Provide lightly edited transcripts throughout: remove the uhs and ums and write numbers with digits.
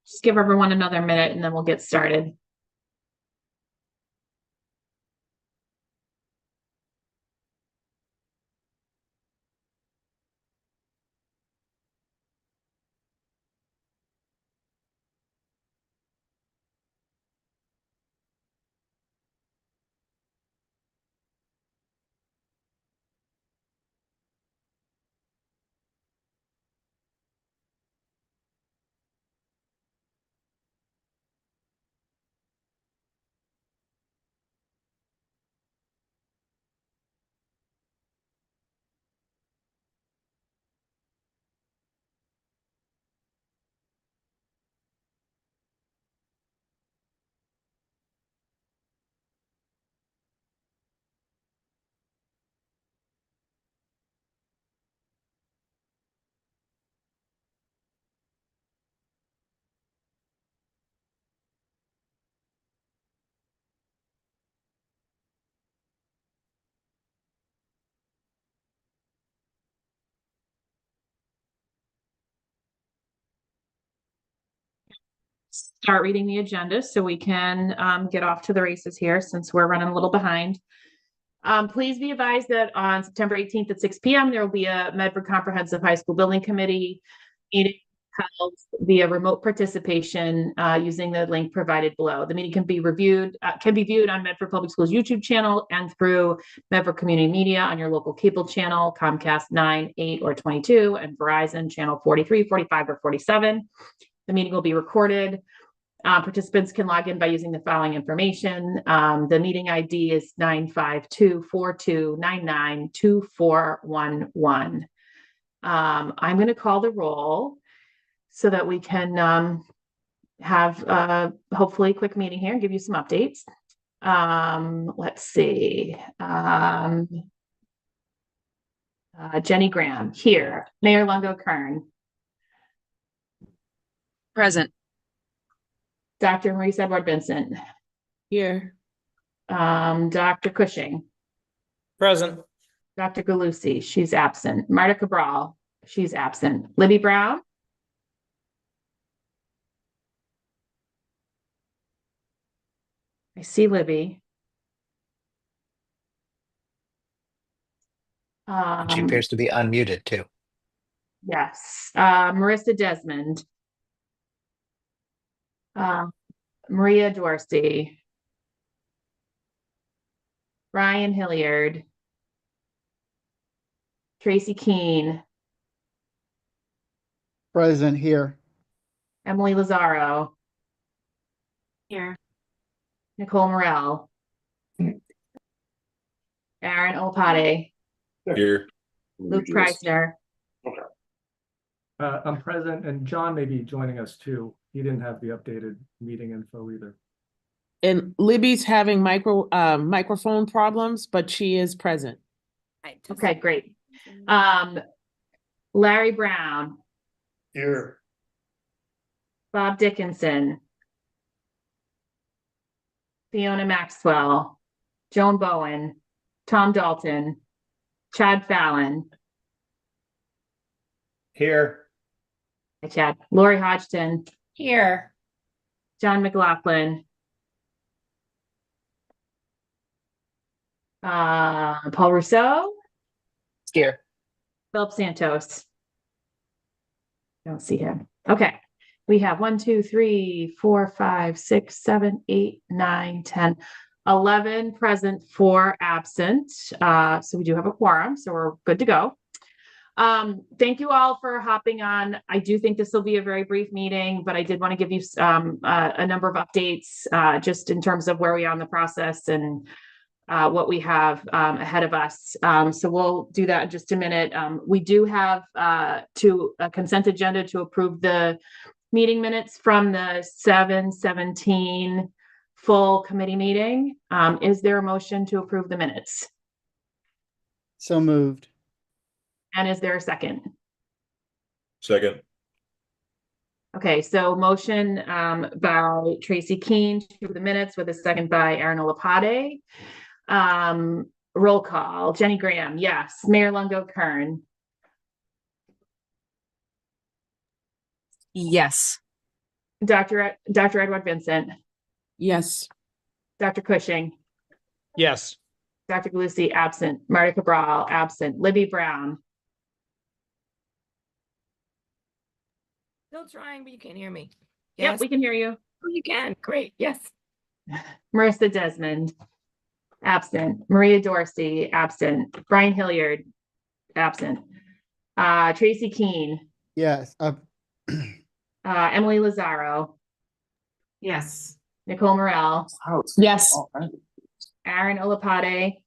Just give everyone another minute and then we'll get started. Start reading the agenda so we can get off to the races here since we're running a little behind. Please be advised that on September 18th at 6 p.m. there will be a Medford Comprehensive High School Building Committee meeting held via remote participation using the link provided below. The meeting can be viewed on Medford Public Schools YouTube channel and through Medford Community Media on your local cable channel, Comcast 9, 8, or 22, and Verizon channel 43, 45, or 47. The meeting will be recorded. Participants can log in by using the following information. The meeting ID is 952-4299-2411. I'm going to call the roll so that we can have hopefully a quick meeting here and give you some updates. Let's see. Jenny Graham here. Mayor Longo Kern. Present. Dr. Maurice Edward Vincent. Here. Dr. Cushing. Present. Dr. Galusi, she's absent. Marta Cabral, she's absent. Libby Brown. I see Libby. She appears to be unmuted too. Yes. Marissa Desmond. Maria Dorsey. Ryan Hilliard. Tracy Keene. Present here. Emily Lazaro. Here. Nicole Morel. Aaron Olpade. Here. Luke Preisner. I'm present, and John may be joining us too. He didn't have the updated meeting info either. And Libby's having microphone problems, but she is present. Okay, great. Larry Brown. Here. Bob Dickinson. Fiona Maxwell. Joan Bowen. Tom Dalton. Chad Fallon. Here. Hi, Chad. Lori Hodgson. Here. John McLaughlin. Paul Rousseau. Here. Philip Santos. Don't see him. Okay. We have 1, 2, 3, 4, 5, 6, 7, 8, 9, 10, 11 present, 4 absent. So we do have a quorum, so we're good to go. Thank you all for hopping on. I do think this will be a very brief meeting, but I did want to give you a number of updates just in terms of where we are in the process and what we have ahead of us. So we'll do that in just a minute. We do have a consent agenda to approve the meeting minutes from the 7/17 full committee meeting. Is there a motion to approve the minutes? So moved. And is there a second? Second. Okay, so motion by Tracy Keene to approve the minutes with a second by Aaron Olapade. Roll call. Jenny Graham, yes. Mayor Longo Kern, Yes. Dr. Edward Vincent, Yes. Dr. Cushing, Yes. Dr. Galusi, absent. Marta Cabral, absent. Libby Brown, Still trying, but you can't hear me. yep, Yes. we can hear you. Oh, you can. Great. Yes. Marissa Desmond, absent. Maria Dorsey, absent. Brian Hilliard, absent. Tracy Keene, Yes. Emily Lazaro, Yes. Nicole Morel, Yes. Aaron Olapade,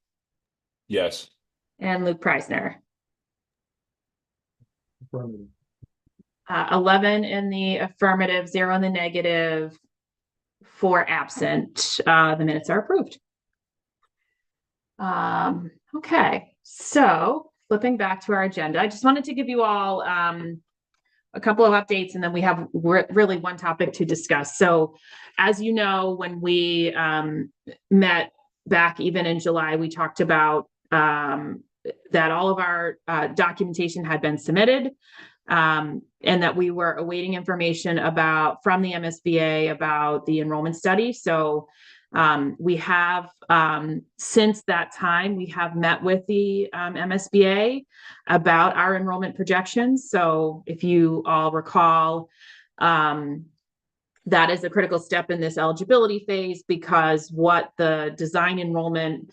Yes. and Luke Preisner. Affirmative. 11 in the affirmative, 0 in the negative, 4 absent. The minutes are approved. Okay, so flipping back to our agenda, I just wanted to give you all a couple of updates, and then we have really one topic to discuss. So as you know, when we met back even in July, we talked about that all of our documentation had been submitted, and that we were awaiting information from the MSBA about the enrollment study. So we have, since that time, we have met with the MSBA about our enrollment projections. So if you all recall, that is a critical step in this eligibility phase, because what the design enrollment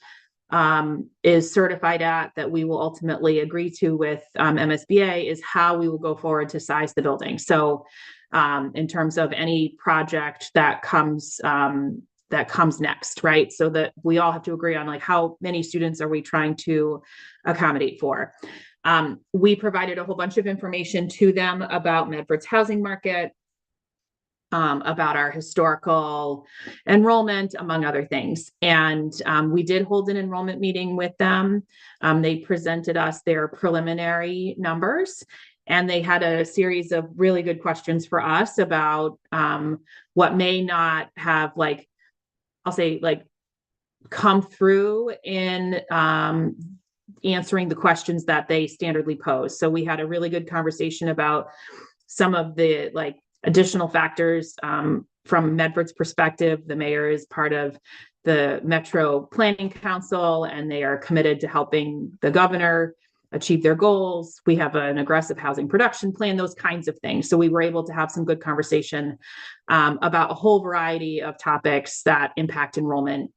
is certified at, that we will ultimately agree to with MSBA, is how we will go forward to size the building. So in terms of any project that comes next, right? So that we all have to agree on, like, how many students are we trying to accommodate for. We provided a whole bunch of information to them about Medford's housing market, about our historical enrollment, among other things. And we did hold an enrollment meeting with them. They presented us their preliminary numbers, and they had a series of really good questions for us about what may not have, like, I'll say, like, come through in answering the questions that they standardly pose. So we had a really good conversation about some of the, like, additional factors from Medford's perspective. The mayor is part of the Metro Planning Council, and they are committed to helping the governor achieve their goals. We have an aggressive housing production plan, those kinds of things. So we were able to have some good conversation about a whole variety of topics that impact enrollment.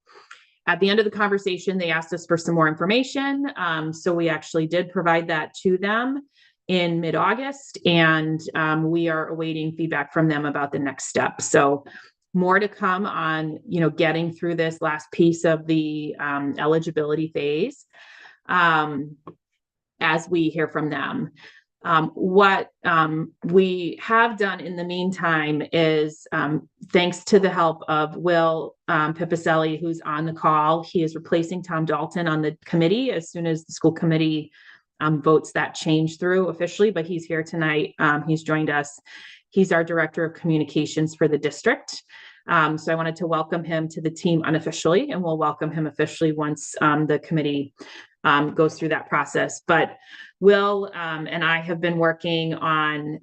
At the end of the conversation, they asked us for some more information. So we actually did provide that to them in mid-August, and we are awaiting feedback from them about the next step. So more to come on, getting through this last piece of the eligibility phase as we hear from them. What we have done in the meantime is, thanks to the help of Will Pipicelli, who's on the call, he is replacing Tom Dalton on the committee as soon as the school committee votes that change through officially, but he's here tonight. He's joined us. He's our director of communications for the district. So I wanted to welcome him to the team unofficially, and we'll welcome him officially once the committee goes through that process. But Will and I have been working on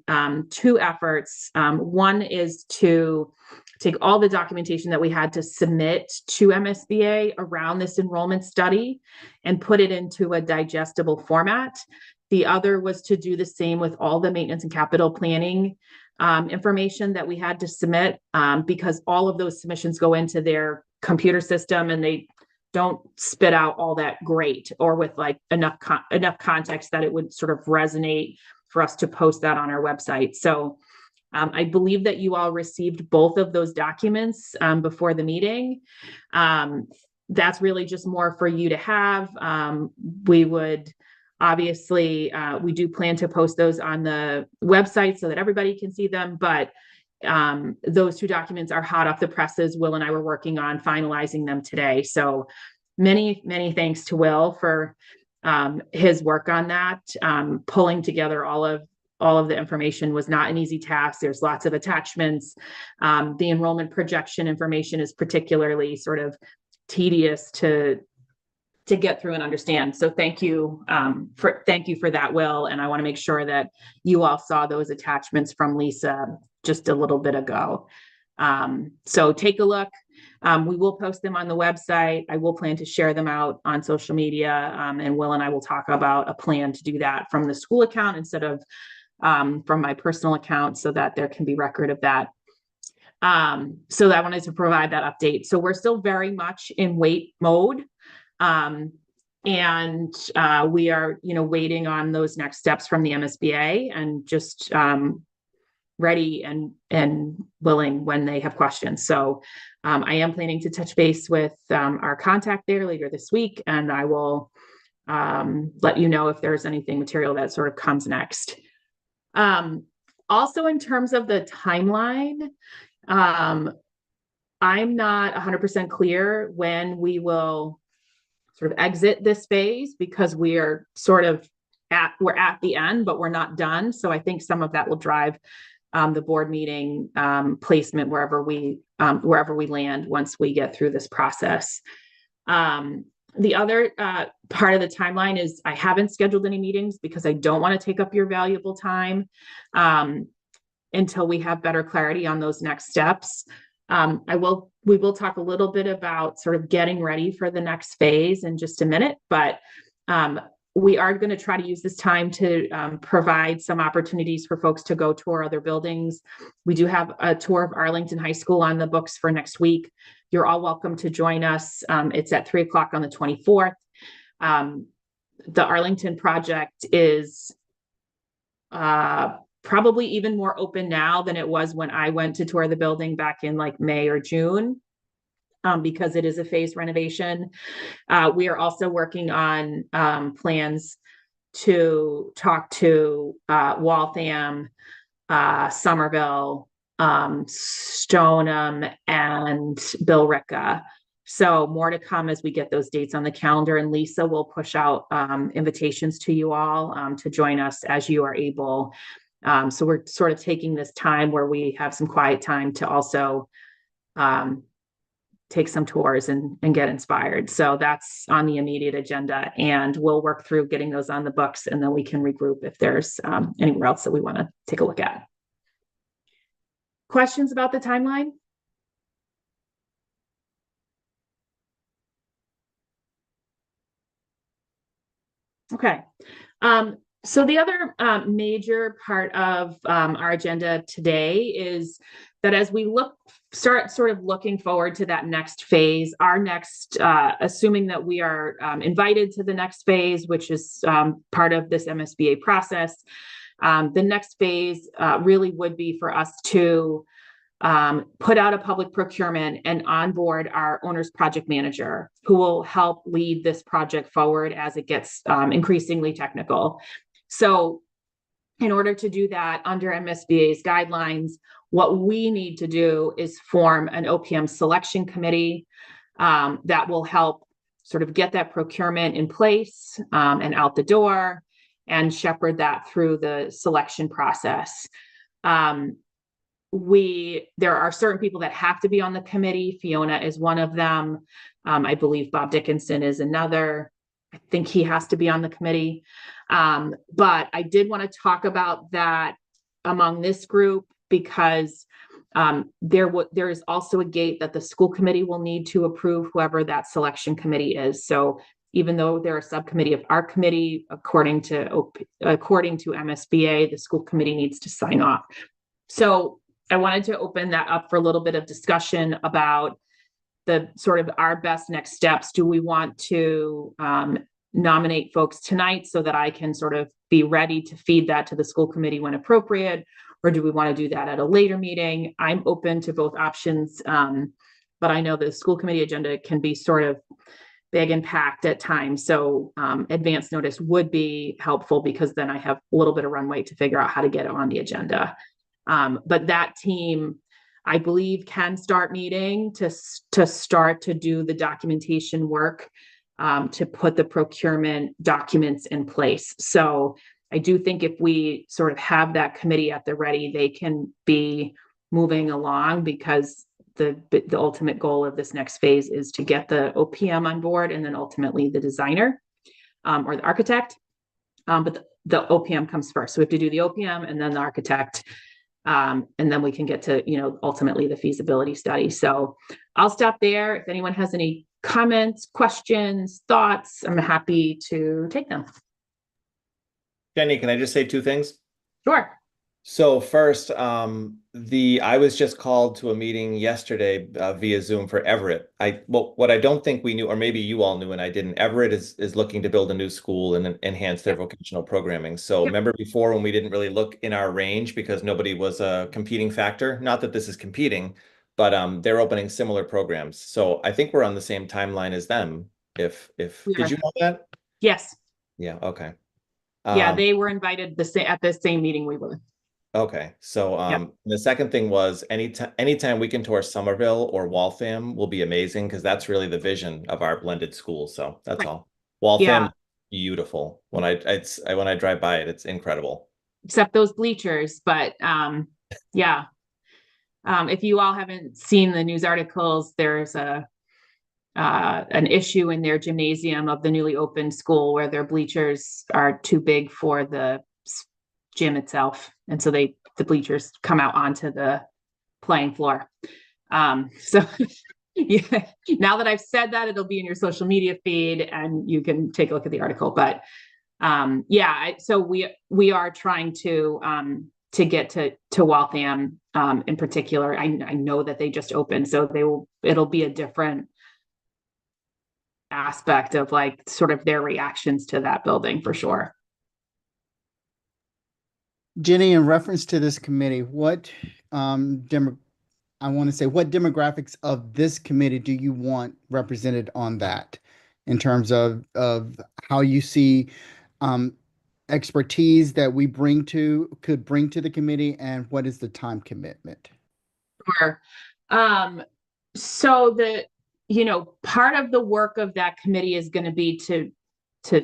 2 efforts. One is to take all the documentation that we had to submit to MSBA around this enrollment study and put it into a digestible format. The other was to do the same with all the maintenance and capital planning information that we had to submit, because all of those submissions go into their computer system, and they don't spit out all that great or with like enough context that it would sort of resonate for us to post that on our website. So I believe that you all received both of those documents before the meeting. That's really just more for you to have. We would obviously, we do plan to post those on the website so that everybody can see them, but those two documents are hot off the presses. Will and I were working on finalizing them today. So many thanks to Will for his work on that. Pulling together all of the information was not an easy task. There's lots of attachments. The enrollment projection information is particularly sort of tedious to get through and understand. So thank you for that, Will. And I want to make sure that you all saw those attachments from Lisa just a little bit ago. So take a look. We will post them on the website. I will plan to share them out on social media. And Will and I will talk about a plan to do that from the school account instead of from my personal account so that there can be record of that. So I wanted to provide that update. So we're still very much in wait mode. And we are, waiting on those next steps from the MSBA and just ready and willing when they have questions. So I am planning to touch base with our contact there later this week, and I will let you know if there's anything material that sort of comes next. Also, in terms of the timeline, I'm not 100% clear when we will sort of exit this phase because we are sort of we're at the end, but we're not done. So I think some of that will drive the board meeting placement wherever we land once we get through this process. The other part of the timeline is I haven't scheduled any meetings because I don't want to take up your valuable time until we have better clarity on those next steps. We will talk a little bit about sort of getting ready for the next phase in just a minute, but we are going to try to use this time to provide some opportunities for folks to go tour other buildings. We do have a tour of Arlington High School on the books for next week. You're all welcome to join us. It's at 3:00 on the 24th. The Arlington project is probably even more open now than it was when I went to tour the building back in like May or June. Because it is a phased renovation. We are also working on plans to talk to Waltham, Somerville, Stoneham, and Billerica. So more to come as we get those dates on the calendar, and Lisa will push out invitations to you all to join us as you are able. So we're sort of taking this time where we have some quiet time to also take some tours and get inspired. So that's on the immediate agenda, and we'll work through getting those on the books, and then we can regroup if there's anywhere else that we want to take a look at. Questions about the timeline? Okay. So the other major part of our agenda today is that as we start sort of looking forward to that next phase, our next, assuming that we are invited to the next phase, which is part of this MSBA process, the next phase really would be for us to put out a public procurement and onboard our owner's project manager, who will help lead this project forward as it gets increasingly technical. So in order to do that under MSBA's guidelines, what we need to do is form an OPM selection committee that will help sort of get that procurement in place and out the door and shepherd that through the selection process. There are certain people that have to be on the committee. Fiona is one of them. I believe Bob Dickinson is another. I think he has to be on the committee. But I did want to talk about that among this group because there is also a gate that the school committee will need to approve whoever that selection committee is. So even though they're a subcommittee of our committee, according to MSBA, the school committee needs to sign off. So I wanted to open that up for a little bit of discussion about the sort of our best next steps. Do we want to nominate folks tonight so that I can sort of be ready to feed that to the school committee when appropriate? Or do we want to do that at a later meeting? I'm open to both options. But I know the school committee agenda can be sort of big and packed at times. So advance notice would be helpful because then I have a little bit of runway to figure out how to get it on the agenda. But that team, I believe, can start meeting to start to do the documentation work, to put the procurement documents in place. So I do think if we sort of have that committee at the ready, they can be moving along, because the ultimate goal of this next phase is to get the OPM on board and then ultimately the designer or the architect. But the OPM comes first. So we have to do the OPM and then the architect. And then we can get to, ultimately the feasibility study. So I'll stop there. If anyone has any comments, questions, thoughts, I'm happy to take them. Jenny, can I just say two things? Sure. So first, I was just called to a meeting yesterday via Zoom for Everett. What I don't think we knew, or maybe you all knew and I didn't, Everett is looking to build a new school and enhance their vocational programming. So remember before when we didn't really look in our range because nobody was a competing factor? Not that this is competing, but they're opening similar programs. So I think we're on the same timeline as them. Did you know that? Yes. Yeah. Okay. Yeah, they were invited at the same meeting we were. Okay, so the second thing was anytime we can tour Somerville or Waltham will be amazing, because that's really the vision of our blended school. So that's all. Waltham, beautiful. When I drive by it, it's incredible. Except those bleachers, but yeah. If you all haven't seen the news articles, there's an issue in their gymnasium of the newly opened school where their bleachers are too big for the gym itself, and so the bleachers come out onto the playing floor. So yeah, now that I've said that, it'll be in your social media feed and you can take a look at the article. But so we are trying to get to Waltham in particular. I know that they just opened, so it'll be a different aspect of like sort of their reactions to that building for sure. Jenny, in reference to this committee, what demographics of this committee do you want represented on that, in terms of how you see expertise that we could bring to the committee, and what is the time commitment? Sure. So part of the work of that committee is going to be to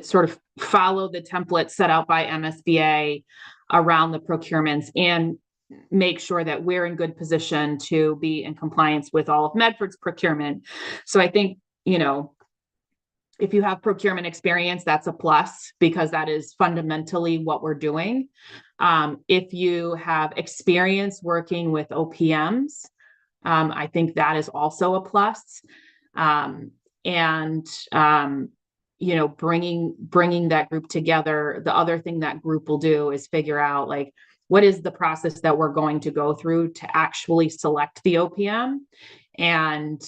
sort of follow the template set out by MSBA around the procurements and make sure that we're in good position to be in compliance with all of Medford's procurement. So I think, if you have procurement experience, that's a plus, because that is fundamentally what we're doing. If you have experience working with OPMs, I think that is also a plus. Bringing that group together, the other thing that group will do is figure out like, what is the process that we're going to go through to actually select the OPM? And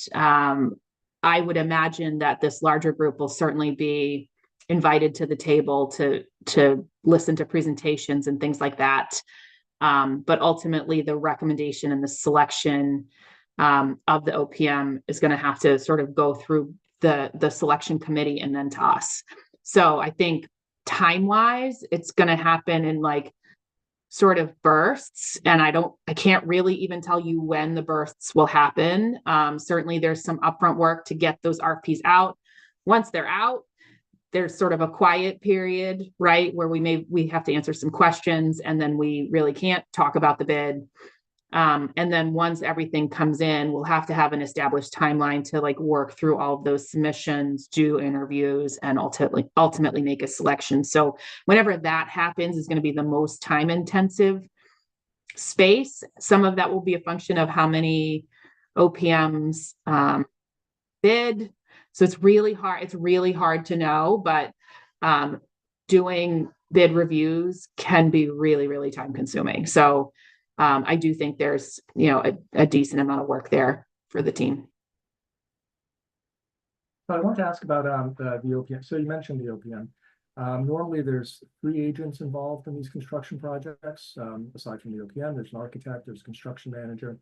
I would imagine that this larger group will certainly be invited to the table to listen to presentations and things like that. But ultimately, the recommendation and the selection of the OPM is going to have to sort of go through the selection committee and then to us. So I think time-wise, it's going to happen in like sort of bursts. And I can't really even tell you when the bursts will happen. Certainly there's some upfront work to get those RFPs out. Once they're out, there's sort of a quiet period, right? Where we have to answer some questions, and then we really can't talk about the bid. And then once everything comes in, we'll have to have an established timeline to like work through all of those submissions, do interviews, and ultimately make a selection. So whenever that happens is going to be the most time intensive space. Some of that will be a function of how many OPMs bid. So it's really hard. It's really hard to know, but doing bid reviews can be really, really time consuming. So I do think there's, a decent amount of work there for the team. I want to ask about the OPM. So you mentioned the OPM. Normally, there's 3 agents involved in these construction projects. Aside from the OPM, there's an architect, there's a construction manager.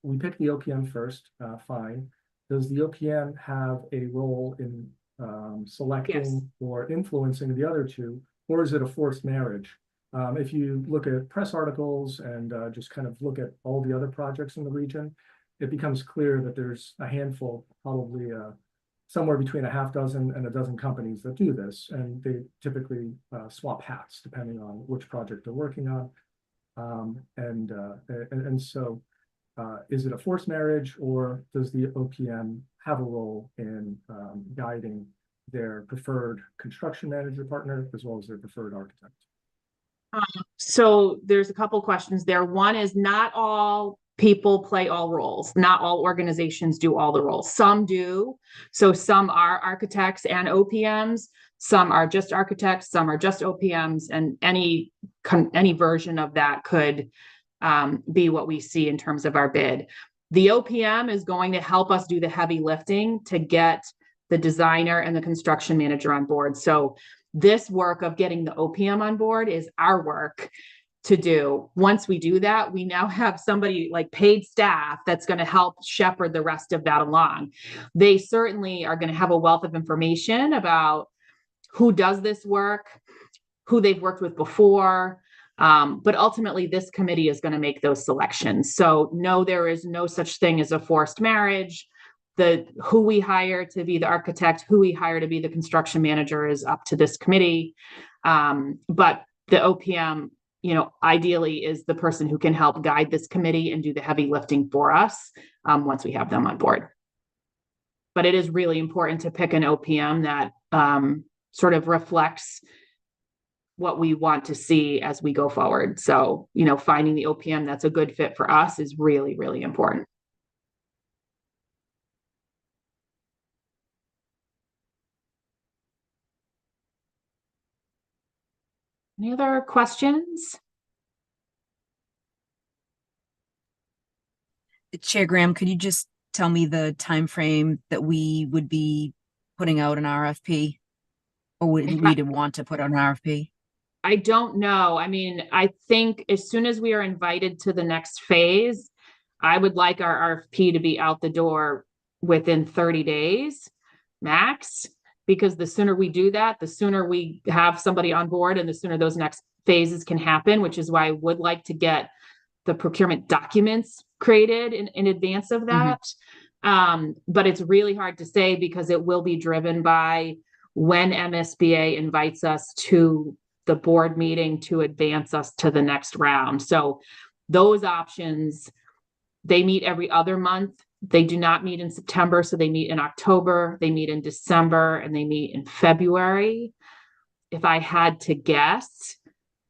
We picked the OPM first, fine. Does the OPM have a role in selecting or influencing the other 2, or is it a forced marriage? If you look at press articles and just kind of look at all the other projects in the region, it becomes clear that there's a handful, probably somewhere between a half dozen and a dozen companies that do this, and they typically swap hats depending on which project they're working on. So is it a forced marriage, or does the OPM have a role in guiding their preferred construction manager partner as well as their preferred architect? So there's a couple questions there. One is, not all people play all roles. Not all organizations do all the roles. Some do. So some are architects and OPMs. Some are just architects. Some are just OPMs. And any version of that could be what we see in terms of our bid. The OPM is going to help us do the heavy lifting to get the designer and the construction manager on board. So this work of getting the OPM on board is our work to do. Once we do that, we now have somebody like paid staff that's going to help shepherd the rest of that along. They certainly are going to have a wealth of information about who does this work, who they've worked with before. But ultimately, this committee is going to make those selections. So no, there is no such thing as a forced marriage. Who we hire to be the architect, who we hire to be the construction manager is up to this committee. But the OPM, ideally is the person who can help guide this committee and do the heavy lifting for us once we have them on board. But it is really important to pick an OPM that sort of reflects what we want to see as we go forward. So, finding the OPM that's a good fit for us is really, really important. Any other questions? Chair Graham, could you just tell me the time frame that we would be putting out an RFP, or would we want to put out an RFP? I don't know. I mean, I think as soon as we are invited to the next phase, I would like our RFP to be out the door within 30 days max, because the sooner we do that, the sooner we have somebody on board and the sooner those next phases can happen, which is why I would like to get the procurement documents created in advance of that. But it's really hard to say because it will be driven by when MSBA invites us to the board meeting to advance us to the next round. So those options, they meet every other month. They do not meet in September, so they meet in October, they meet in December, and they meet in February. If I had to guess,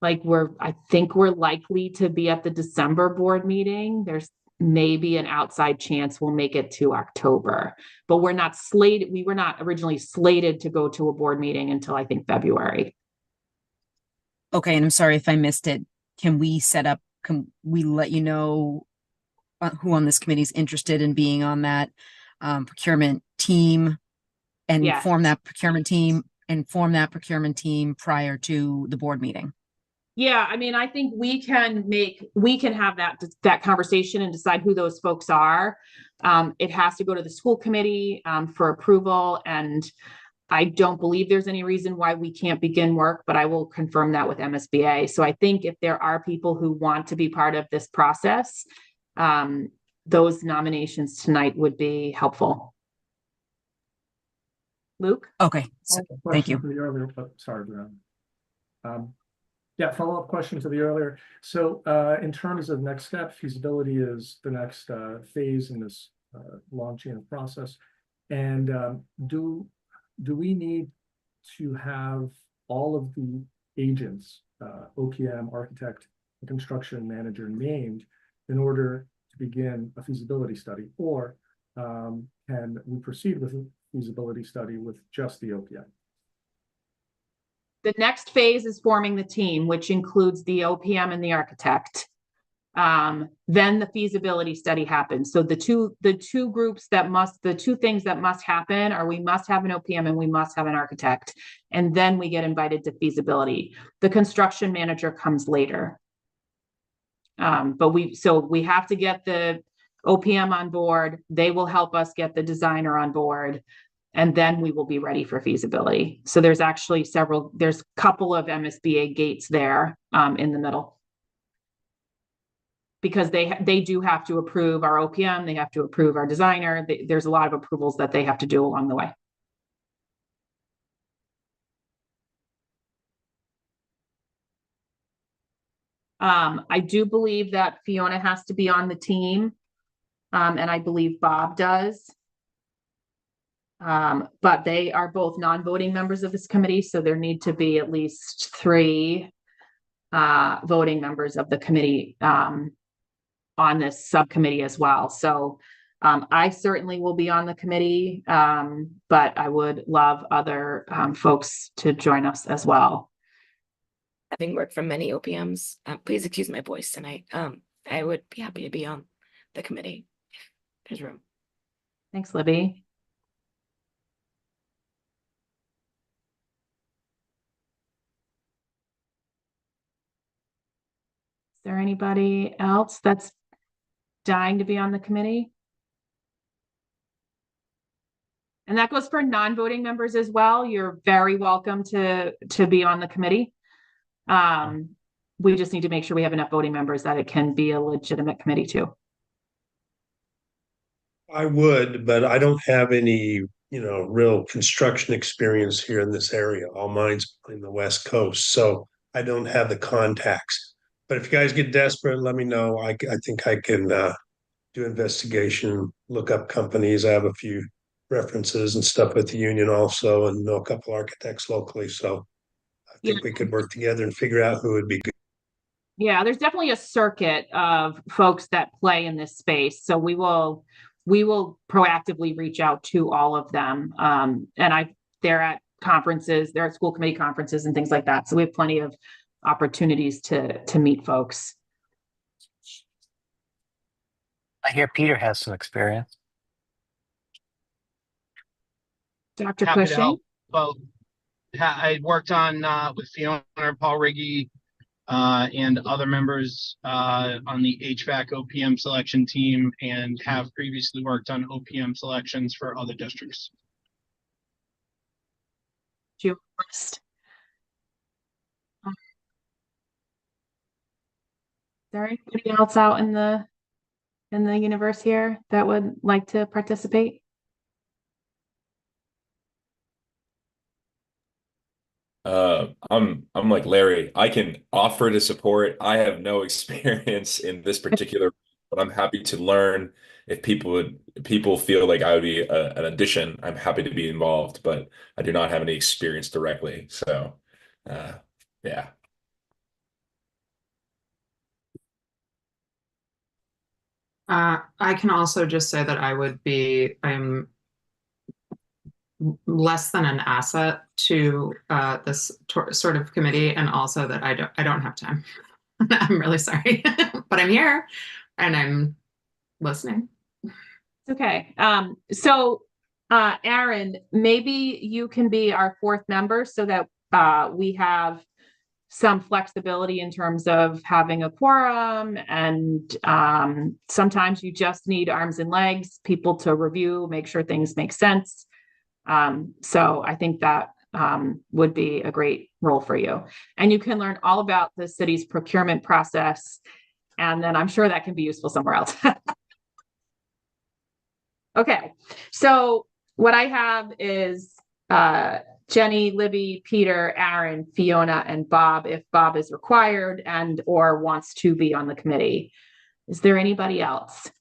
I think we're likely to be at the December board meeting. There's maybe an outside chance we'll make it to October, but we were not originally slated to go to a board meeting until I think February. Okay, and I'm sorry if I missed it. Can we let you know who on this committee is interested in being on that procurement team and form that procurement team prior to the board meeting? Yeah, I mean, I think we can have that conversation and decide who those folks are. It has to go to the school committee for approval, and I don't believe there's any reason why we can't begin work, but I will confirm that with MSBA. So I think if there are people who want to be part of this process, those nominations tonight would be helpful. Luke? Okay, thank you. Sorry, Brian. Yeah, follow-up question to the earlier. So in terms of next step, feasibility is the next phase in this launching process. And do we need to have all of the agents, OPM, architect, and construction manager named in order to begin a feasibility study? Or can we proceed with a feasibility study with just the OPM? The next phase is forming the team, which includes the OPM and the architect. Then the feasibility study happens. So the two things that must happen are we must have an OPM and we must have an architect. And then we get invited to feasibility. The construction manager comes later. But we have to get the OPM on board. They will help us get the designer on board, and then we will be ready for feasibility. So there's actually there's a couple of MSBA gates there in the middle. Because they do have to approve our OPM, they have to approve our designer. There's a lot of approvals that they have to do along the way. I do believe that Fiona has to be on the team, and I believe Bob does. But they are both non-voting members of this committee, so there need to be at least 3 voting members of the committee on this subcommittee as well. So I certainly will be on the committee, but I would love other folks to join us as well. Having worked for many OPMs, please excuse my voice tonight. I would be happy to be on the committee if there's room. Thanks, Libby. Is there anybody else that's dying to be on the committee? And that goes for non-voting members as well. You're very welcome to be on the committee. We just need to make sure we have enough voting members that it can be a legitimate committee too. I would, but I don't have any, real construction experience here in this area. All mine's in the West Coast, so I don't have the contacts. But if you guys get desperate, let me know. I think I can do investigation, look up companies. I have a few references and stuff with the union also, and know a couple architects locally. So I think we could work together and figure out who would be good. Yeah, there's definitely a circuit of folks that play in this space. So we will proactively reach out to all of them. They're at conferences, they're at school committee conferences and things like that. So we have plenty of opportunities to meet folks. I hear Peter has some experience. Dr. Happy to Cushing? help. Well, I worked on with Fiona and Paul Riggy and other members on the HVAC OPM selection team, and have previously worked on OPM selections for other districts. You first. Is there anybody else out in the universe here that would like to participate? I'm like Larry. I can offer to support. I have no experience in this particular, but I'm happy to learn. If people feel like I would be an addition, I'm happy to be involved, but I do not have any experience directly. So, yeah. I can also just say that I'm less than an asset to this sort of committee, and also that I don't have time. I'm really sorry, but I'm here and I'm listening. Okay. So Aaron, maybe you can be our 4th member so that we have some flexibility in terms of having a quorum, and sometimes you just need arms and legs, people to review, make sure things make sense. So I think that would be a great role for you. And you can learn all about the city's procurement process, and then I'm sure that can be useful somewhere else. Okay, so what I have is Jenny, Libby, Peter, Aaron, Fiona, and Bob, if Bob is required and or wants to be on the committee. Is there anybody else?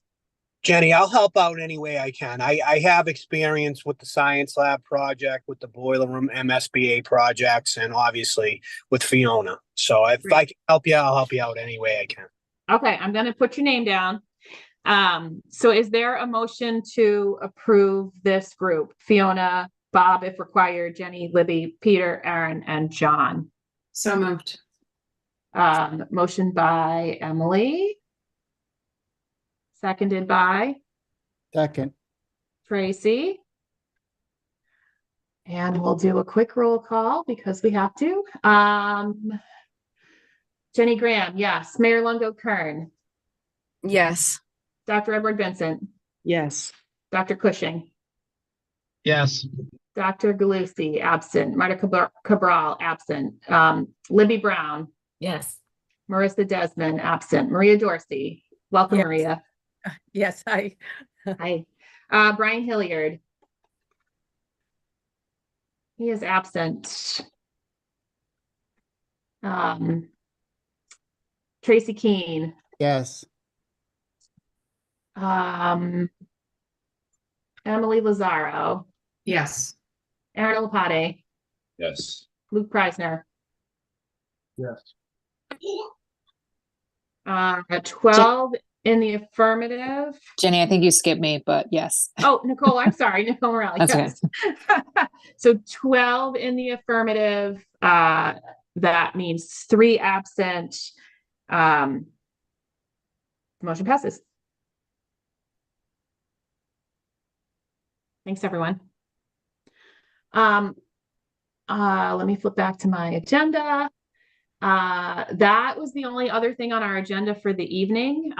Jenny, I'll help out any way I can. I have experience with the science lab project, with the boiler room MSBA projects, and obviously with Fiona. So if I can help you, I'll help you out any way I can. Okay, I'm going to put your name down. So is there a motion to approve this group? Fiona, Bob, if required, Jenny, Libby, Peter, Aaron, and John. So moved. Motion by Emily. Seconded by Second. Tracy. And we'll do a quick roll call because we have to. Jenny Graham, yes. Mayor Longo Kern, Yes. Dr. Edward Vincent, Yes. Dr. Cushing, Yes. Dr. Galusi, absent. Marta Cabral, absent. Libby Brown, Yes. Marissa Desmond, absent. Maria Dorsey, welcome, Yes. Maria. Yes, hi. Hi. Brian Hilliard. He is absent. Tracy Keene. Yes. Emily Lazaro. Yes. Aaron Lapade. Yes. Luke Preisner. Yes. 12 in the affirmative. Jenny, I think you skipped me, but yes. Oh, Nicole, I'm sorry. Nicole Morelli. That's Yes. So 12 in the affirmative. That means 3 absent. Motion passes. Thanks, everyone. Let me flip back to my agenda. That was the only other thing on our agenda for the evening.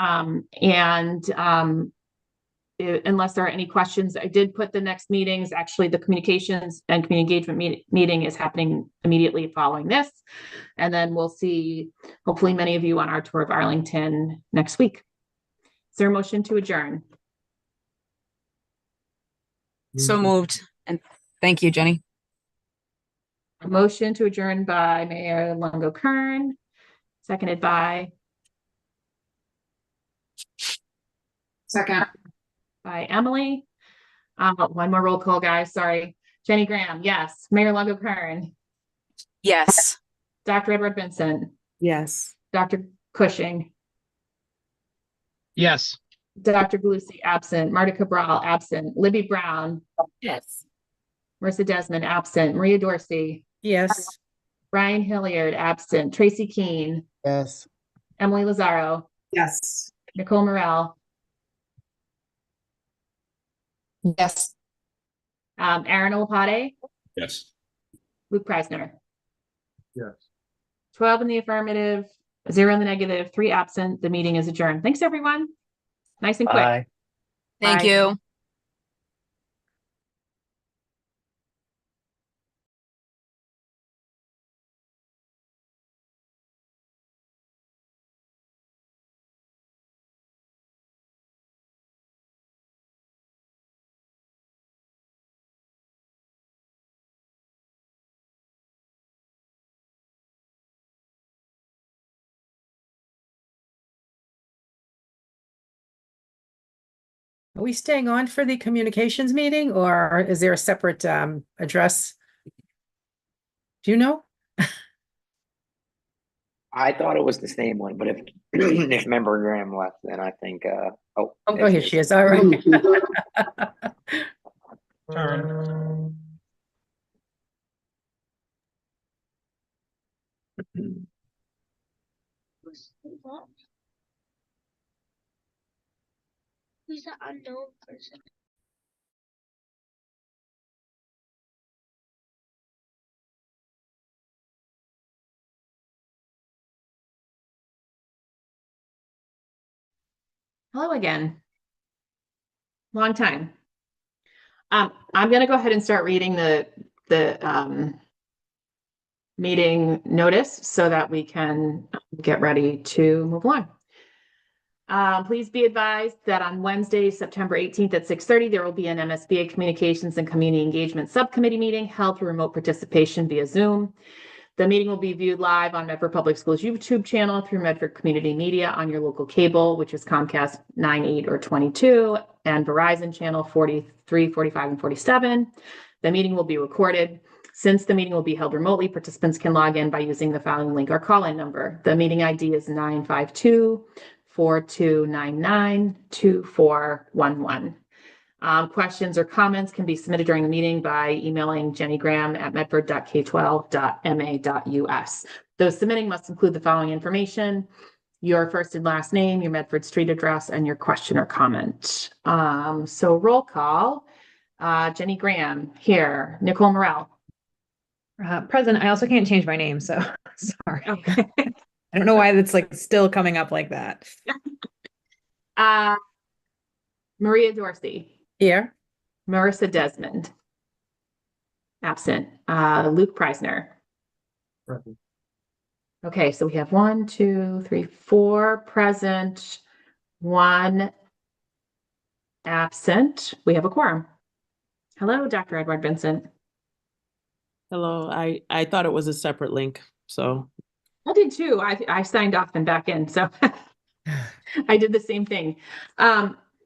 Unless there are any questions, I did put the next meetings. Actually, the communications and community engagement meeting is happening immediately following this. And then we'll see, hopefully, many of you on our tour of Arlington next week. Is there a motion to adjourn? So moved. And thank you, Jenny. A motion to adjourn by Mayor Longo Kern, seconded by Emily. One more roll call, guys. Sorry. Jenny Graham, yes. Mayor Longo Kern, Yes. Dr. Edward Vincent, Yes. Dr. Cushing, Yes. Dr. Galusi, absent. Marta Cabral, absent. Libby Brown, Yes. Marissa Desmond, absent. Maria Dorsey, Yes. Brian Hilliard, absent. Tracy Keene, Yes. Emily Lazaro, Yes. Nicole Morel, Yes. Aaron Olapade, Yes. Luke Preisner. Yes. 12 in the affirmative, 0 in the negative, 3 absent. The meeting is adjourned. Thanks, everyone. Nice and quick. Bye. Thank Bye. you. Are we staying on for the communications meeting or is there a separate address? Do you know? I thought it was the same one, but if if member Graham left, then I think Oh, here she is. All right. Turn. Who's the unknown person? Hello again. Long time. I'm going to go ahead and start reading the meeting notice so that we can get ready to move along. Please be advised that on Wednesday, September 18th at 6:30, there will be an MSBA Communications and Community Engagement Subcommittee meeting held through remote participation via Zoom. The meeting will be viewed live on Medford Public Schools YouTube channel through Medford Community Media on your local cable, which is Comcast 9, 8, or 22, and Verizon channel 43, 45, and 47. The meeting will be recorded. Since the meeting will be held remotely, participants can log in by using the following link or call-in number. The meeting ID is 952-4299-2411. Questions or comments can be submitted during the meeting by emailing Jenny Graham at medford.k12.ma.us. Those submitting must include the following information: your first and last name, your Medford Street address, and your question or comment. So roll call. Jenny Graham here. Nicole Morel. Present. I also can't change my name, so sorry. Okay. I don't know why that's like still coming up like that. Maria Dorsey. Here. Marissa Desmond. Absent. Luke Preisner. Present. Okay, so we have 1, 2, 3, 4 present, 1 absent. We have a quorum. Hello, Dr. Edward Vincent. Hello, I thought it was a separate link, so. I did too. I signed off and back in, so I did the same thing.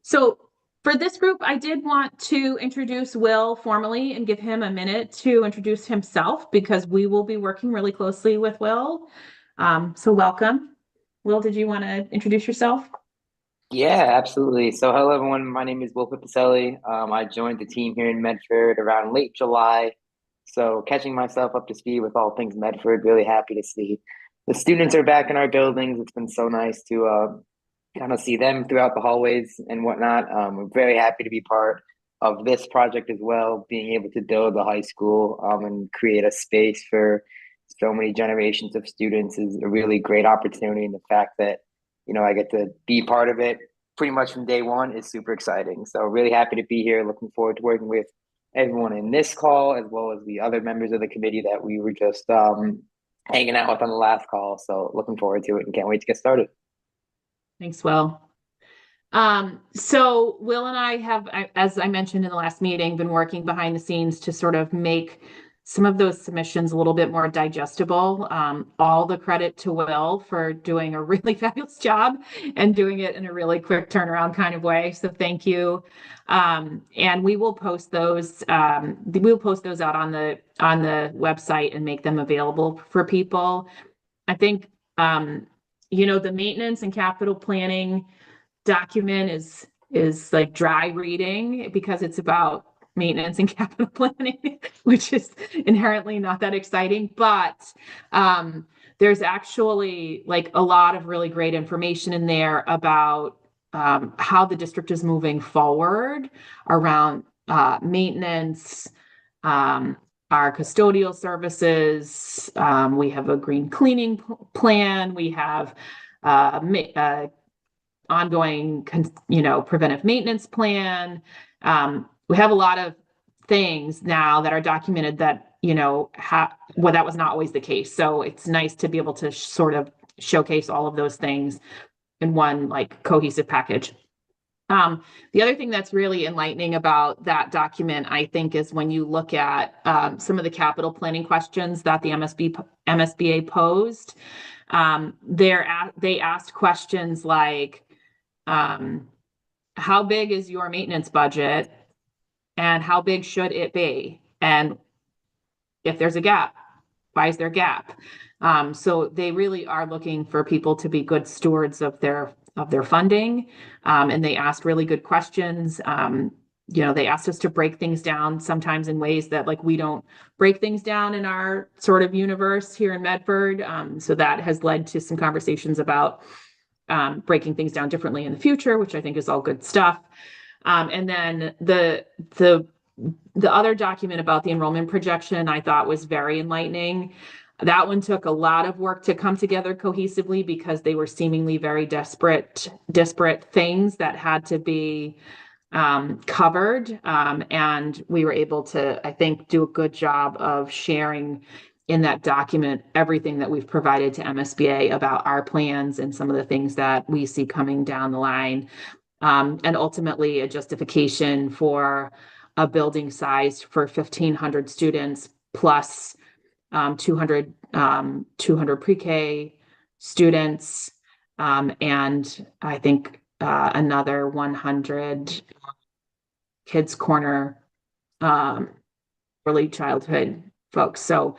So for this group, I did want to introduce Will formally and give him a minute to introduce himself because we will be working really closely with Will. So welcome. Will, did you want to introduce yourself? Yeah, absolutely. So hello, everyone. My name is Will Pipicelli. I joined the team here in Medford around late July. So catching myself up to speed with all things Medford, really happy to see the students are back in our buildings. It's been so nice to kind of see them throughout the hallways and whatnot. We're very happy to be part of this project as well, being able to build a high school and create a space for so many generations of students is a really great opportunity. And the fact that, you know, I get to be part of it pretty much from day one is super exciting. So really happy to be here. Looking forward to working with everyone in this call, as well as the other members of the committee that we were just hanging out with on the last call. So looking forward to it and can't wait to get started. Thanks, Will. So Will and I have, as I mentioned in the last meeting, been working behind the scenes to sort of make some of those submissions a little bit more digestible. All the credit to Will for doing a really fabulous job and doing it in a really quick turnaround kind of way. So thank you. And we will post those. We'll post those out on the website and make them available for people. I think you know, the maintenance and capital planning document is like dry reading because it's about maintenance and capital planning, which is inherently not that exciting, but there's actually like a lot of really great information in there about how the district is moving forward around maintenance, our custodial services. We have a green cleaning plan. We have ongoing, preventive maintenance plan. We have a lot of things now that are documented that, well, that was not always the case. So it's nice to be able to sort of showcase all of those things in one like cohesive package. The other thing that's really enlightening about that document, I think, is when you look at some of the capital planning questions that the MSBA posed. They asked questions like, how big is your maintenance budget and how big should it be? And if there's a gap, why is there a gap? So they really are looking for people to be good stewards of their funding. And they asked really good questions. They asked us to break things down sometimes in ways that like we don't break things down in our sort of universe here in Medford. So that has led to some conversations about breaking things down differently in the future, which I think is all good stuff. And then the other document about the enrollment projection I thought was very enlightening. That one took a lot of work to come together cohesively because they were seemingly very disparate things that had to be covered. And we were able to, I think, do a good job of sharing in that document everything that we've provided to MSBA about our plans and some of the things that we see coming down the line. And ultimately a justification for a building size for 1,500 students plus 200 pre-K students, and I think another 100 kids corner early childhood folks, so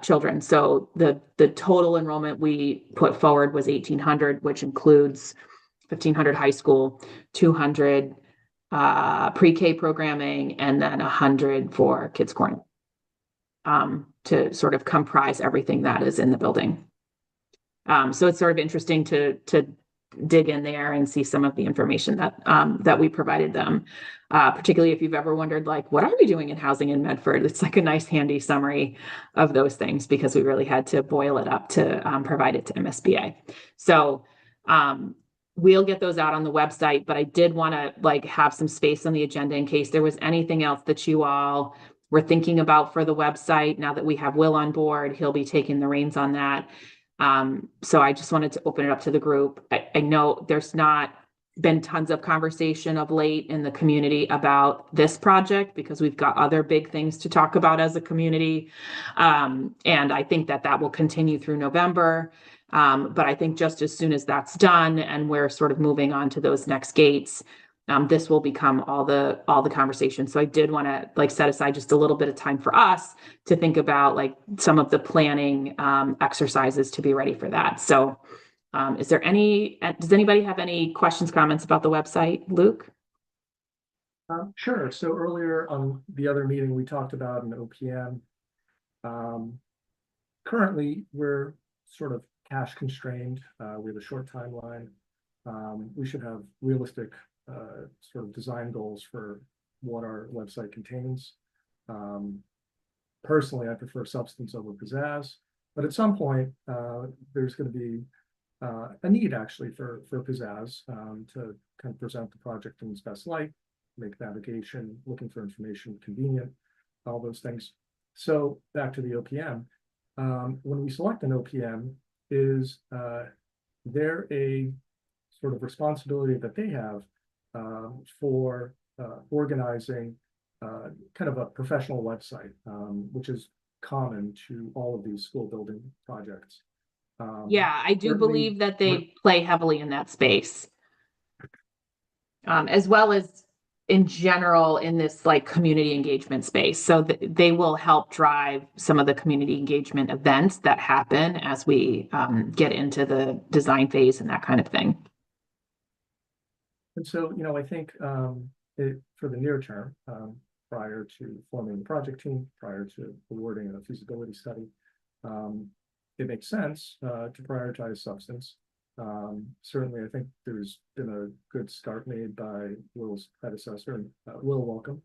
children. So the total enrollment we put forward was 1,800, which includes 1,500 high school, 200 pre-K programming, and then 100 for kids corner. To sort of comprise everything that is in the building. So it's sort of interesting to dig in there and see some of the information that we provided them. Particularly if you've ever wondered, like, what are we doing in housing in Medford? It's like a nice handy summary of those things, because we really had to boil it up to provide it to MSBA. So we'll get those out on the website, but I did want to like have some space on the agenda in case there was anything else that you all were thinking about for the website. Now that we have Will on board, he'll be taking the reins on that. So I just wanted to open it up to the group. I know there's not been tons of conversation of late in the community about this project because we've got other big things to talk about as a community. And I think that will continue through November. But I think just as soon as that's done and we're sort of moving on to those next gates, this will become all the conversation. So I did want to like set aside just a little bit of time for us to think about like some of the planning exercises to be ready for that. So does anybody have any questions, comments about the website? Luke? Sure. So earlier on the other meeting, we talked about an OPM. Currently, we're sort of cash constrained. We have a short timeline. We should have realistic sort of design goals for what our website contains. Personally, I prefer substance over pizzazz, but at some point, there's going to be a need actually for pizzazz to kind of present the project in its best light, make navigation, looking for information convenient, all those things. So back to the OPM. When we select an OPM, is there a sort of responsibility that they have for organizing kind of a professional website, which is common to all of these school building projects? Yeah, I do believe that they play heavily in that space, as well as in general in this like community engagement space. So they will help drive some of the community engagement events that happen as we get into the design phase and that kind of thing. And so, I think for the near term, prior to forming the project team, prior to awarding a feasibility study, it makes sense to prioritize substance. Certainly, I think there's been a good start made by Will's predecessor, and Will, welcome.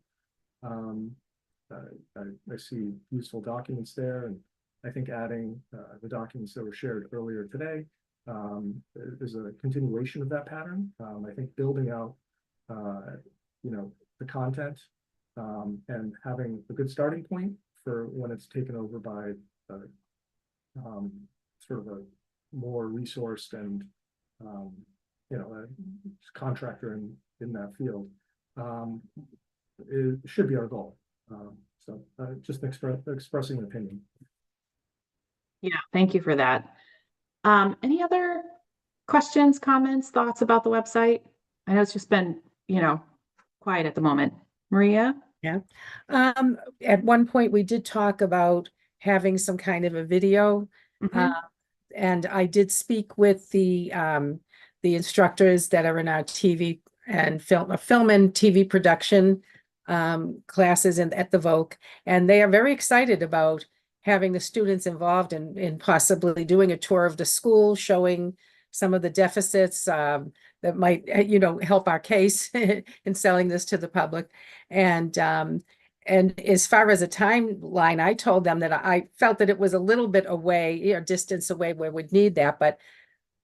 I see useful documents there, and I think adding the documents that were shared earlier today is a continuation of that pattern. I think building out, the content and having a good starting point for when it's taken over by sort of a more resourced and a contractor in that field, it should be our goal. So just expressing an opinion. Yeah, thank you for that. Any other questions, comments, thoughts about the website? I know it's just been, quiet at the moment. Maria? Yeah. At one point we did talk about having some kind of a video. And I did speak with the instructors that are in our TV and film and TV production classes at the Voc, and they are very excited about having the students involved in possibly doing a tour of the school, showing some of the deficits that might, help our case in selling this to the public. And as far as a timeline, I told them that I felt that it was a little bit away, distance away where we'd need that, but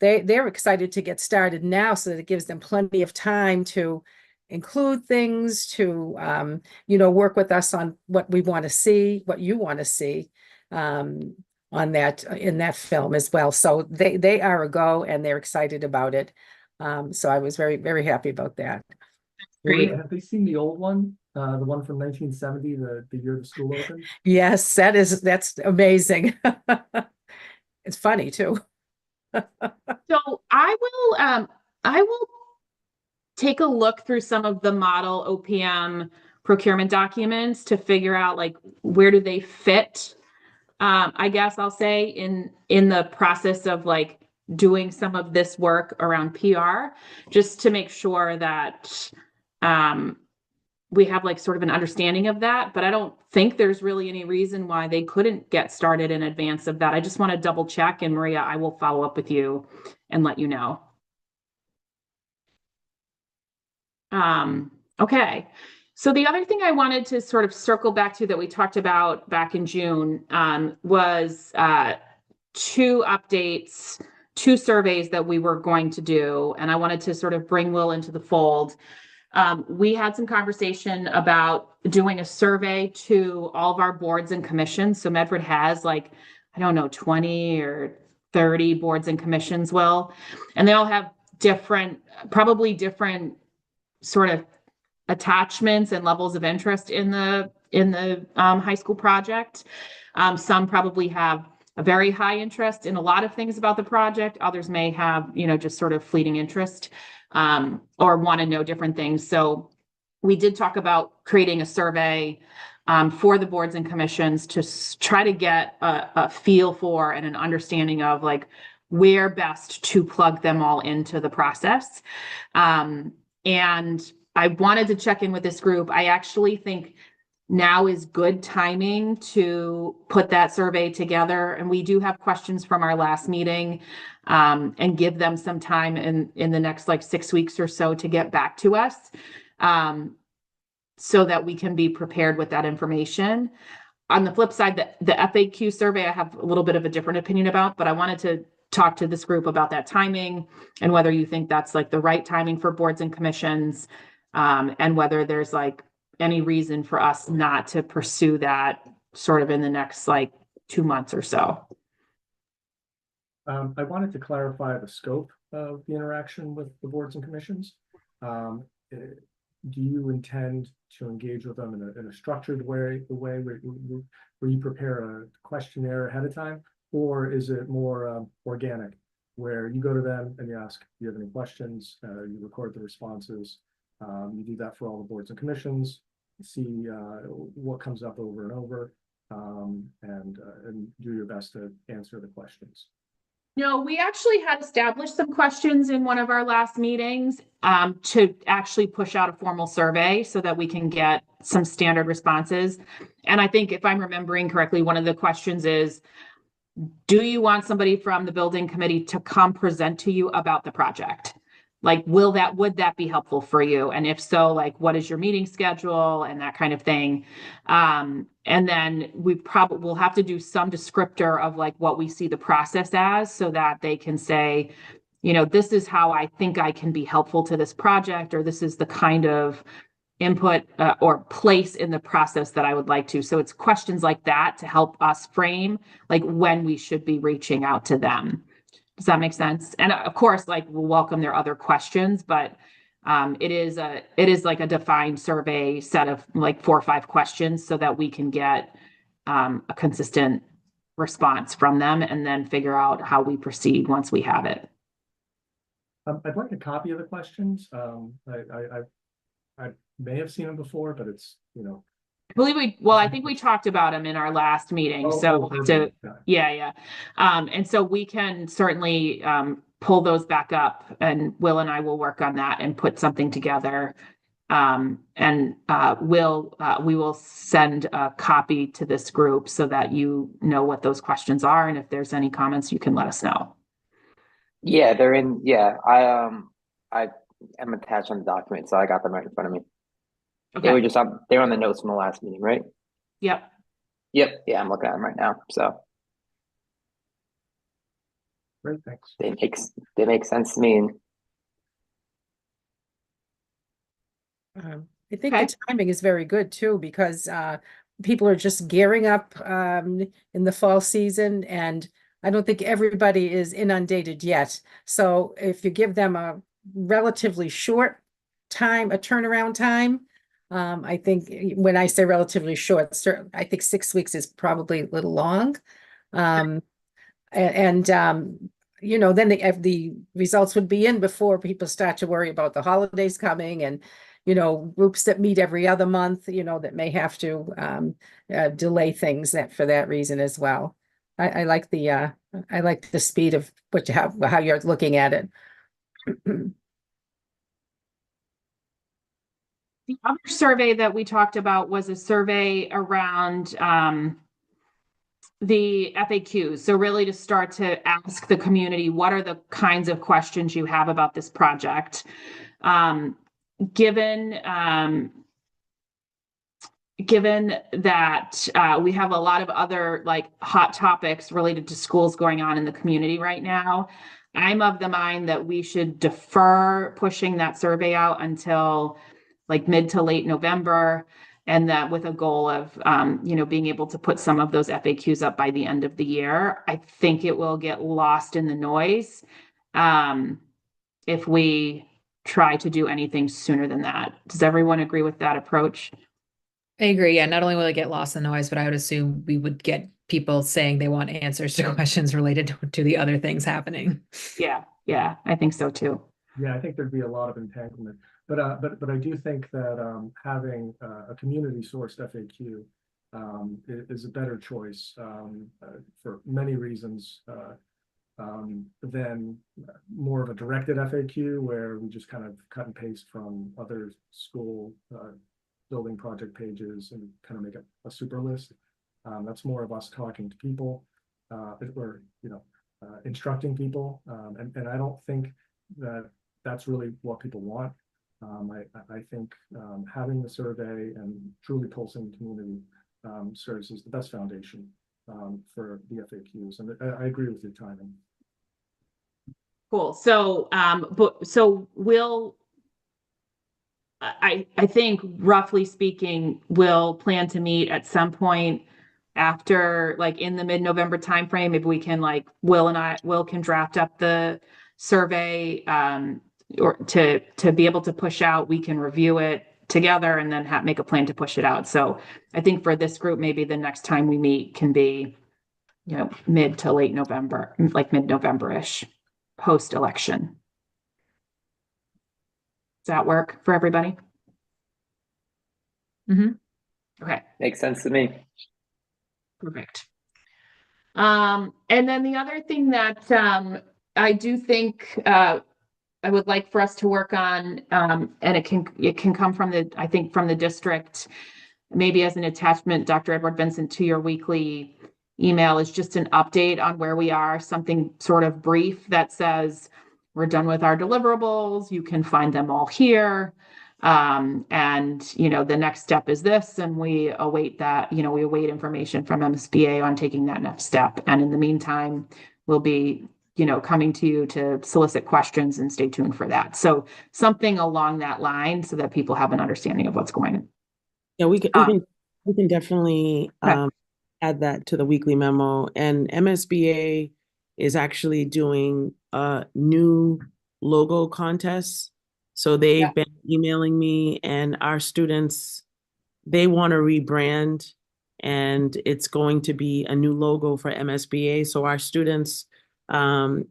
they're excited to get started now so that it gives them plenty of time to include things, to, work with us on what we want to see, what you want to see on that, in that film as well. So they are a go and they're excited about it. So I was very, very happy about that. Great. Have they seen the old one? The one from 1970, the year the school opened? Yes, that's amazing. It's funny too. So I will take a look through some of the model OPM procurement documents to figure out like where do they fit. I guess I'll say in the process of like doing some of this work around PR, just to make sure that we have like sort of an understanding of that, but I don't think there's really any reason why they couldn't get started in advance of that. I just want to double check, and Maria, I will follow up with you and let you know. Okay. So the other thing I wanted to sort of circle back to that we talked about back in June was two updates, two surveys that we were going to do, and I wanted to sort of bring Will into the fold. We had some conversation about doing a survey to all of our boards and commissions. So Medford has like, I don't know, 20 or 30 boards and commissions, Will, and they all have different, probably different sort of attachments and levels of interest in the high school project. Some probably have a very high interest in a lot of things about the project. Others may have, just sort of fleeting interest or want to know different things. So we did talk about creating a survey for the boards and commissions to try to get a feel for and an understanding of like where best to plug them all into the process. And I wanted to check in with this group. I actually think now is good timing to put that survey together. And we do have questions from our last meeting and give them some time in the next like 6 weeks or so to get back to us so that we can be prepared with that information. On the flip side, the FAQ survey, I have a little bit of a different opinion about, but I wanted to talk to this group about that timing and whether you think that's like the right timing for boards and commissions and whether there's like any reason for us not to pursue that sort of in the next like 2 months or so. I wanted to clarify the scope of the interaction with the boards and commissions. Do you intend to engage with them in a structured way where you prepare a questionnaire ahead of time, or is it more organic, where you go to them and you ask, do you have any questions? You record the responses. You do that for all the boards and commissions, see what comes up over and over, and do your best to answer the questions. No, we actually had established some questions in one of our last meetings to actually push out a formal survey so that we can get some standard responses. And I think if I'm remembering correctly, one of the questions is, do you want somebody from the building committee to come present to you about the project? Like, would that be helpful for you? And if so, like, what is your meeting schedule and that kind of thing? And then we'll have to do some descriptor of like what we see the process as so that they can say, this is how I think I can be helpful to this project, or this is the kind of input or place in the process that I would like to. So it's questions like that to help us frame like when we should be reaching out to them. Does that make sense? And of course, like we'll welcome their other questions, but it is like a defined survey set of like 4 or 5 questions so that we can get a consistent response from them and then figure out how we proceed once we have it. I'd like a copy of the questions. I may have seen them before, but it's, I think we talked about them in our last meeting. Yeah. And so we can certainly pull those back up, and Will and I will work on that and put something together. We will send a copy to this group so that you know what those questions are. And if there's any comments, you can let us know. Yeah, they're in. Yeah, I am attached on the document, so I got them right in front of me. Okay. They were on the notes from the last meeting, right? Yep. Yeah, I'm looking at them right now. So great, thanks. They make sense to me. I think the timing is very good too, because people are just gearing up in the fall season, and I don't think everybody is inundated yet. So if you give them a relatively short time, a turnaround time, I think when I say relatively short, I think 6 weeks is probably a little long. Then the results would be in before people start to worry about the holidays coming, and groups that meet every other month, that may have to delay things for that reason as well. I like the speed of what you have, how you're looking at it. The other survey that we talked about was a survey around the FAQs. So really to start to ask the community, what are the kinds of questions you have about this project? Given that we have a lot of other like hot topics related to schools going on in the community right now, I'm of the mind that we should defer pushing that survey out until like mid to late November, and that with a goal of being able to put some of those FAQs up by the end of the year. I think it will get lost in the noise if we try to do anything sooner than that. Does everyone agree with that approach? I agree. Yeah, not only will it get lost in the noise, but I would assume we would get people saying they want answers to questions related to the other things happening. Yeah, I think so too. Yeah, I think there'd be a lot of entanglement, but I do think that having a community sourced FAQ is a better choice for many reasons than more of a directed FAQ where we just kind of cut and paste from other school building project pages and kind of make a super list. That's more of us talking to people or instructing people, and I don't think that that's really what people want. I think having the survey and truly pulsing the community serves as the best foundation for the FAQs, and I agree with your timing. Cool. So, I think roughly speaking, we'll plan to meet at some point after, like in the mid-November timeframe. Maybe we can Will can draft up the survey or to be able to push out. We can review it together and then make a plan to push it out. So I think for this group, maybe the next time we meet can be, mid to late November, like mid-November-ish, post-election. Does that work for everybody? Mm-hmm. Okay. Makes sense to me. Perfect. And then the other thing that I do think I would like for us to work on, and it can come from the district, maybe as an attachment, Dr. Edward Vincent, to your weekly email, is just an update on where we are, something sort of brief that says we're done with our deliverables. You can find them all here. And, the next step is this, and we await that, we await information from MSBA on taking that next step. And in the meantime, we'll be, coming to you to solicit questions, and stay tuned for that. So something along that line so that people have an understanding of what's going on. Yeah, we can definitely add that to the weekly memo. And MSBA is actually doing a new logo contest. So they've been emailing me, and our students, they want to rebrand, and it's going to be a new logo for MSBA. So our students,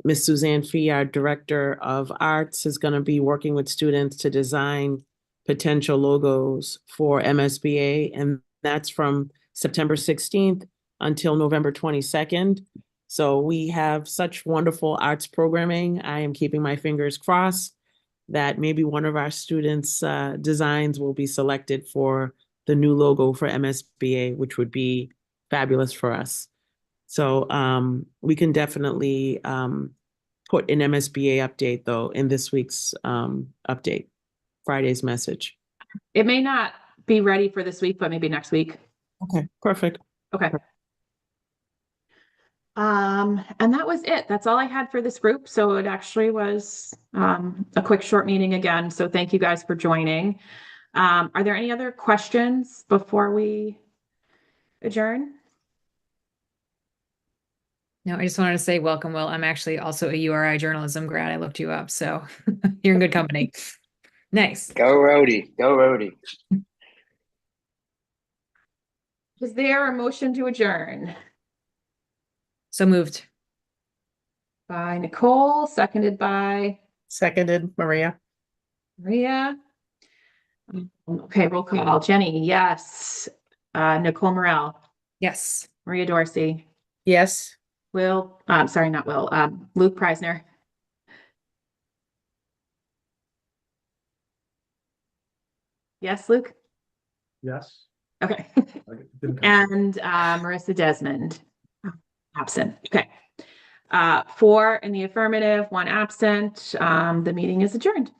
Miss Suzanne Fee, our director of arts, is going to be working with students to design potential logos for MSBA. And that's from September 16th until November 22nd. So we have such wonderful arts programming. I am keeping my fingers crossed that maybe one of our students' designs will be selected for the new logo for MSBA, which would be fabulous for us. So we can definitely put an MSBA update, though, in this week's update, Friday's message. It may not be ready for this week, but maybe next week. Okay, perfect. Okay. And that was it. That's all I had for this group. So it actually was a quick short meeting again. So thank you guys for joining. Are there any other questions before we adjourn? No, I just wanted to say welcome, Will. I'm actually also a URI journalism grad. I looked you up, so you're in good company. Nice. Go Rhody. Go Rhody. Is there a motion to adjourn? So moved. By Nicole, seconded by? Seconded, Maria. Maria. Okay, roll call. Jenny, yes. Nicole Morel. Yes. Maria Dorsey. Yes. Will, sorry, not Will, Luke Preisner. Yes, Luke? Yes. Okay. Didn't come through. And Marissa Desmond, absent. Okay. 4 in the affirmative, 1 absent. The meeting is adjourned.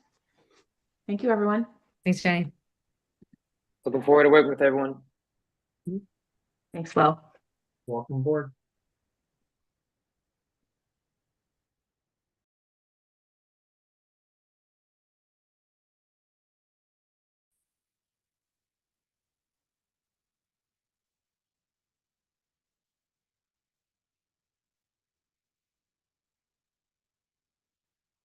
Thank you, everyone. Thanks, Jenny. Looking forward to working with everyone. Thanks, Will. Welcome aboard.